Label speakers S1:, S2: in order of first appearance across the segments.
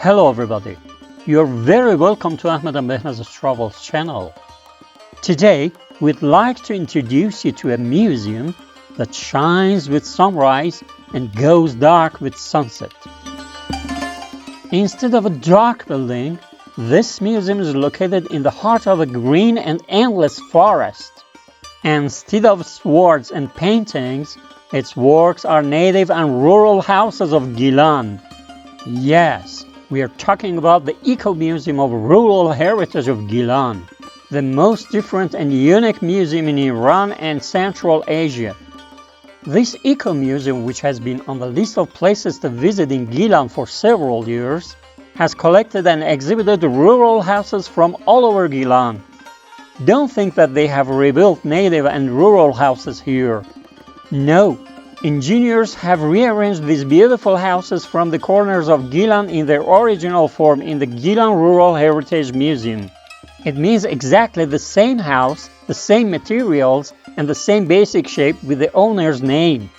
S1: Hello everybody, you're very welcome to Ahmed and Behnaz's Travels channel. Today, we'd like to introduce you to a museum that shines with sunrise and goes dark with sunset. Instead of a dark building, this museum is located in the heart of a green and endless forest. Instead of swords and paintings, its works are native and rural houses of Gilan. Yes, we are talking about the Eco-Museum of Rural Heritage of Gilan, the most different and unique museum in Iran and Central Asia. This Eco-Museum, which has been on the list of places to visit in Gilan for several years, has collected and exhibited rural houses from all over Gilan. Don't think that they have rebuilt native and rural houses here. No. Engineers have rearranged these beautiful houses from the corners of Gilan in their original form in the Gilan Rural Heritage Museum. It means exactly the same house, the same materials, and the same basic shape with the owner's name.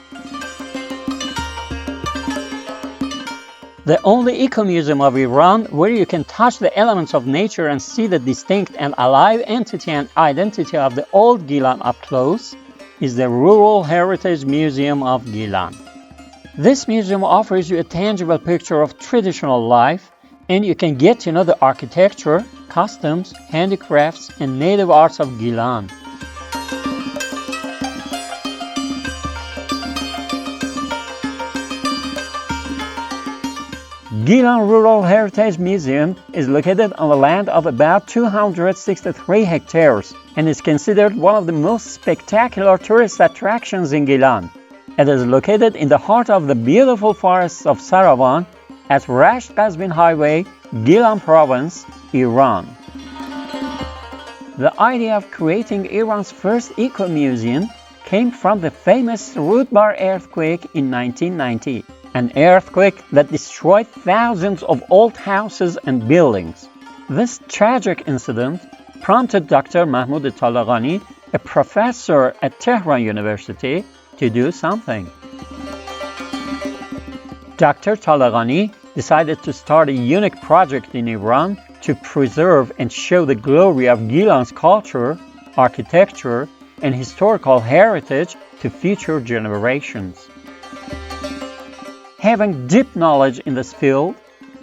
S1: The only eco-museum of Iran where you can touch the elements of nature and see the distinct and alive entity and identity of the old Gilan up close is the Rural Heritage Museum of Gilan. This museum offers you a tangible picture of traditional life, and you can get to know the architecture, customs, handicrafts, and native arts of Gilan. Gilan Rural Heritage Museum is located on the land of about 263 hectares and is considered one of the most spectacular tourist attractions in Gilan. It is located in the heart of the beautiful forests of Saravan at Rasht Highway, Gilan Province, Iran. The idea of creating Iran's first eco-museum came from the famous Rudbar earthquake in 1990. An earthquake that destroyed thousands of old houses and buildings. This tragic incident prompted Dr. Mahmoud Talaqani, a professor at Tehran University, to do something. Dr. Talaqani decided to start a unique project in Iran to preserve and show the glory of Gilan's culture, architecture, and historical heritage to future generations. Having deep knowledge in this field,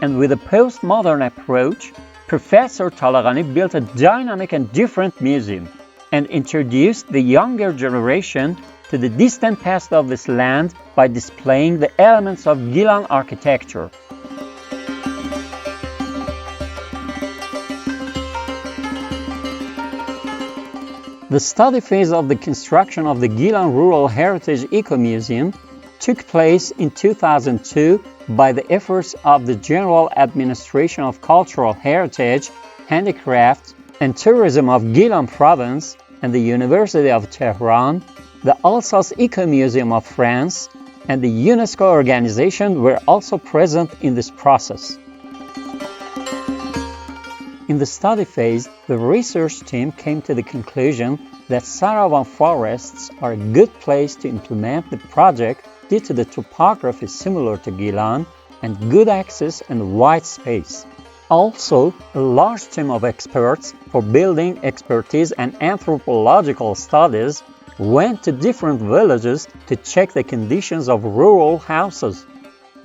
S1: and with a postmodern approach, Professor Talaqani built a dynamic and different museum, and introduced the younger generation to the distant past of this land by displaying the elements of Gilan architecture. The study phase of the construction of the Gilan Rural Heritage Eco-Museum took place in 2002 by the efforts of the General Administration of Cultural Heritage, Handicrafts, and Tourism of Gilan Province and the University of Tehran, the Alsace Eco-Museum of France, and the UNESCO organization were also present in this process. In the study phase, the research team came to the conclusion that Saravan forests are a good place to implement the project due to the topography similar to Gilan and good access and wide space. Also, a large team of experts for building expertise and anthropological studies went to different villages to check the conditions of rural houses.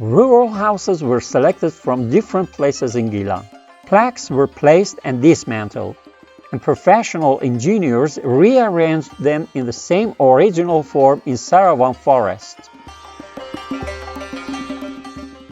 S1: Rural houses were selected from different places in Gilan. Plaques were placed and dismantled, and professional engineers rearranged them in the same original form in Saravan Forest.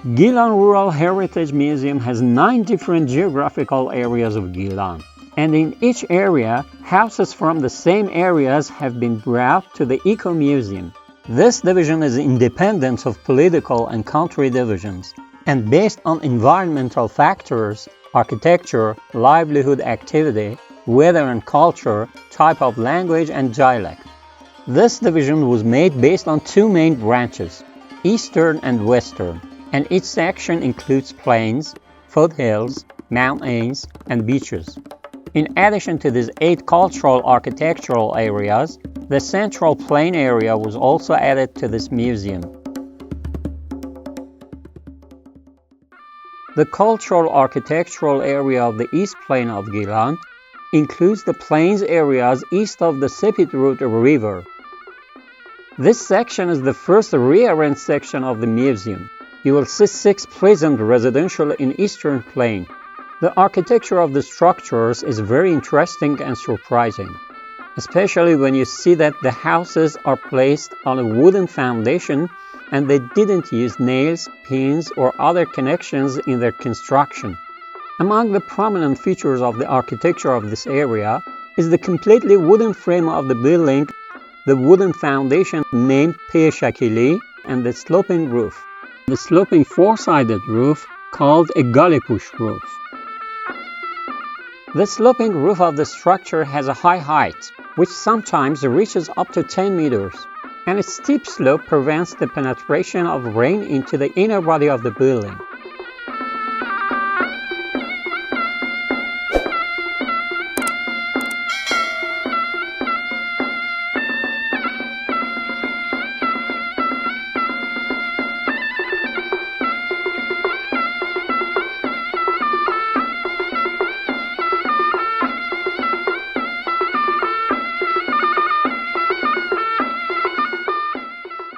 S1: Gilan Rural Heritage Museum has 9 different geographical areas of Gilan, and in each area, houses from the same areas have been brought to the Eco-Museum. This division is independent of political and country divisions, and based on environmental factors, architecture, livelihood activity, weather and culture, type of language and dialect. This division was made based on 2 main branches, Eastern and Western, and each section includes plains, foothills, mountains, and beaches. In addition to these 8 cultural architectural areas, the Central Plain area was also added to this museum. The cultural architectural area of the East Plain of Gilan includes the plains areas east of the Sepidrud River. This section is the first rearranged section of the museum. You will see 6 pleasant residential in Eastern Plain. The architecture of the structures is very interesting and surprising, especially when you see that the houses are placed on a wooden foundation and they didn't use nails, pins, or other connections in their construction. Among the prominent features of the architecture of this area is the completely wooden frame of the building, the wooden foundation named Peshakili, and the sloping roof. The sloping 4-sided roof called a galipush roof. The sloping roof of the structure has a high height, which sometimes reaches up to 10 meters, and its steep slope prevents the penetration of rain into the inner body of the building.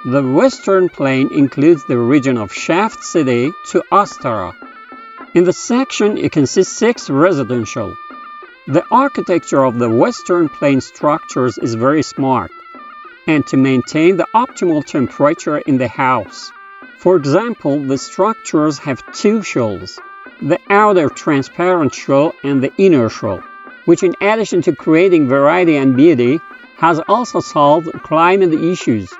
S1: The Western Plain includes the region of Shaft City to Astara. In the section, you can see 6 residential. The architecture of the Western Plain structures is very smart, and to maintain the optimal temperature in the house. For example, the structures have 2 shells, the outer transparent shell and the inner shell, which in addition to creating variety and beauty, has also solved climate issues.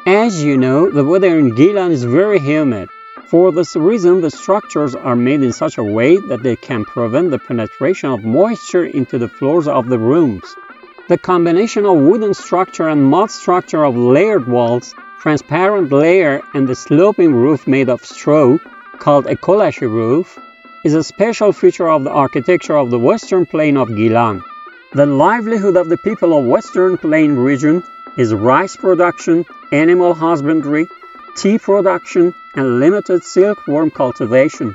S1: As you know, the weather in Gilan is very humid. For this reason, the structures are made in such a way that they can prevent the penetration of moisture into the floors of the rooms. The combination of wooden structure and mud structure of layered walls, transparent layer, and the sloping roof made of straw, called a kolashi roof, is a special feature of the architecture of the Western Plain of Gilan. The livelihood of the people of Western Plain region is rice production, animal husbandry, tea production, and limited silkworm cultivation.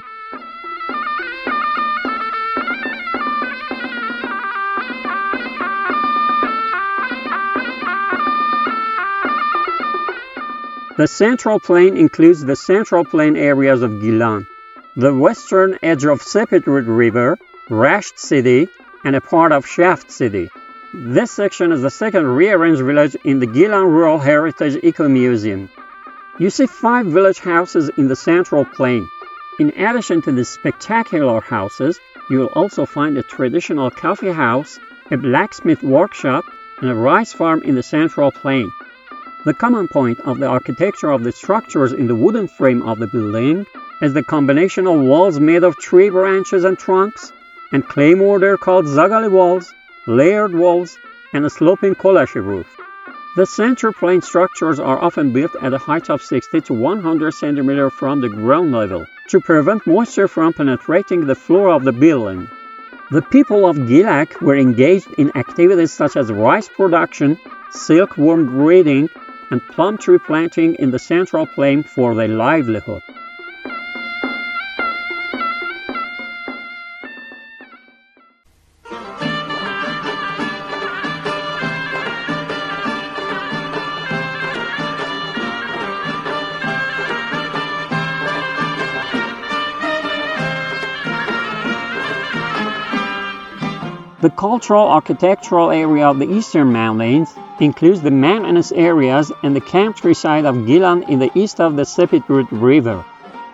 S1: The Central Plain includes the Central Plain areas of Gilan, the western edge of Sepidrud River, Rasht City, and a part of Shaft City. This section is the second rearranged village in the Gilan Rural Heritage Museum. You see 5 village houses in the Central Plain. In addition to the spectacular houses, you will also find a traditional coffee house, a blacksmith workshop, and a rice farm in the Central Plain. The common point of the architecture of the structures in the wooden frame of the building is the combination of walls made of tree branches and trunks, and clay mortar called zagali walls, layered walls, and a sloping kolashi roof. The Central Plain structures are often built at a height of 60 to 100 centimeters from the ground level to prevent moisture from penetrating the floor of the building. The people of Gilak were engaged in activities such as rice production, silkworm breeding, and plum tree planting in the Central Plain for their livelihood. The cultural architectural area of the Eastern Mountains includes the mountainous areas and the countryside of Gilan in the east of the Sepidrud River.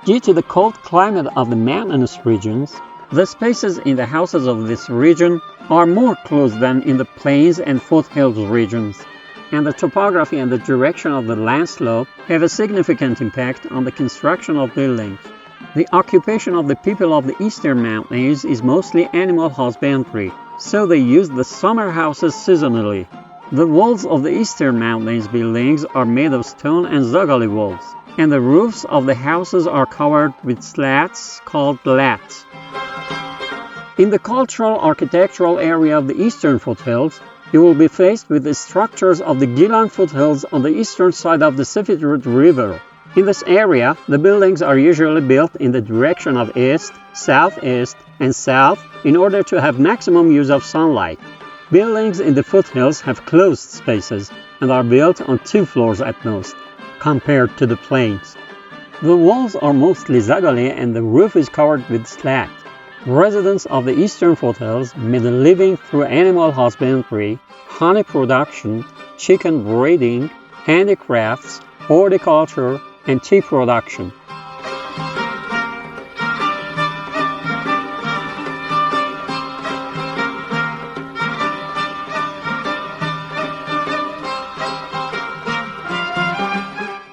S1: Due to the cold climate of the mountainous regions, the spaces in the houses of this region are more closed than in the plains and foothills regions, and the topography and the direction of the land slope have a significant impact on the construction of buildings. The occupation of the people of the Eastern Mountains is mostly animal husbandry, so they use the summer houses seasonally. The walls of the Eastern Mountains buildings are made of stone and zagali walls, and the roofs of the houses are covered with slats called lats. In the cultural architectural area of the Eastern Foothills, you will be faced with the structures of the Gilan Foothills on the eastern side of the Sepidrud River. In this area, the buildings are usually built in the direction of east, southeast, and south in order to have maximum use of sunlight. Buildings in the foothills have closed spaces and are built on 2 floors at most, compared to the plains. The walls are mostly zagale and the roof is covered with slat. Residents of the eastern foothills made a living through animal husbandry, honey production, chicken breeding, handicrafts, horticulture, and tea production.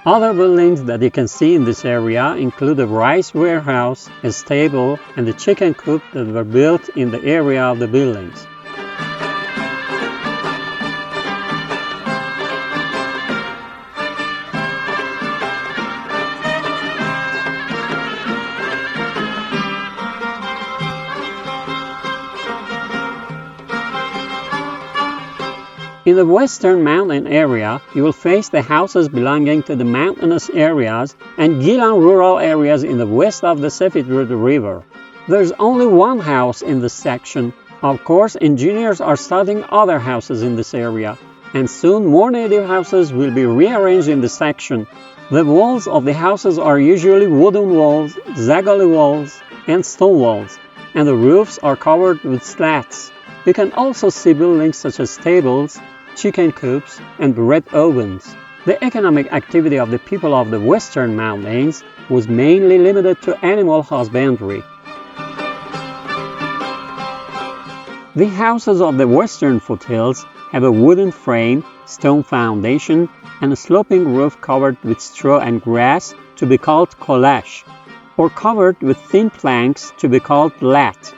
S1: Other buildings that you can see in this area include a rice warehouse, a stable, and a chicken coop that were built in the area of the buildings. In the western mountain area, you will face the houses belonging to the mountainous areas and Gilan rural areas in the west of the Sefid River. There's only one house in this section. Of course, engineers are studying other houses in this area, and soon more native houses will be rearranged in the section. The walls of the houses are usually wooden walls, zagale walls, and stone walls, and the roofs are covered with slats. You can also see buildings such as stables, chicken coops, and bread ovens. The economic activity of the people of the western mountains was mainly limited to animal husbandry. The houses of the western foothills have a wooden frame, stone foundation, and a sloping roof covered with straw and grass to be called kolash, or covered with thin planks to be called lat.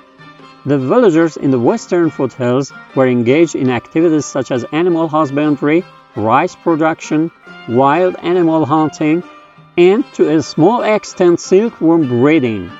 S1: The villagers in the western foothills were engaged in activities such as animal husbandry, rice production, wild animal hunting, and to a small extent silkworm breeding.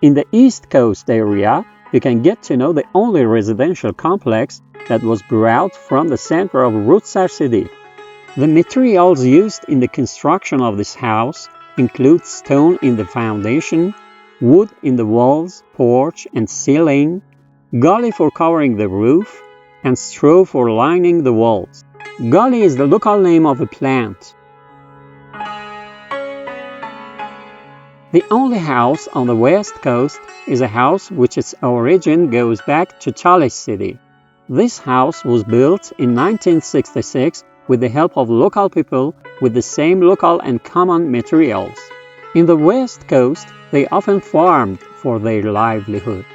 S1: In the East Coast area, you can get to know the only residential complex that was brought from the center of Rudbar city. The materials used in the construction of this house include stone in the foundation, wood in the walls, porch, and ceiling, gully for covering the roof, and straw for lining the walls. Gully is the local name of a plant. The only house on the west coast is a house which its origin goes back to Chalice City. This house was built in 1966 with the help of local people with the same local and common materials. In the west coast, they often farmed for their livelihood.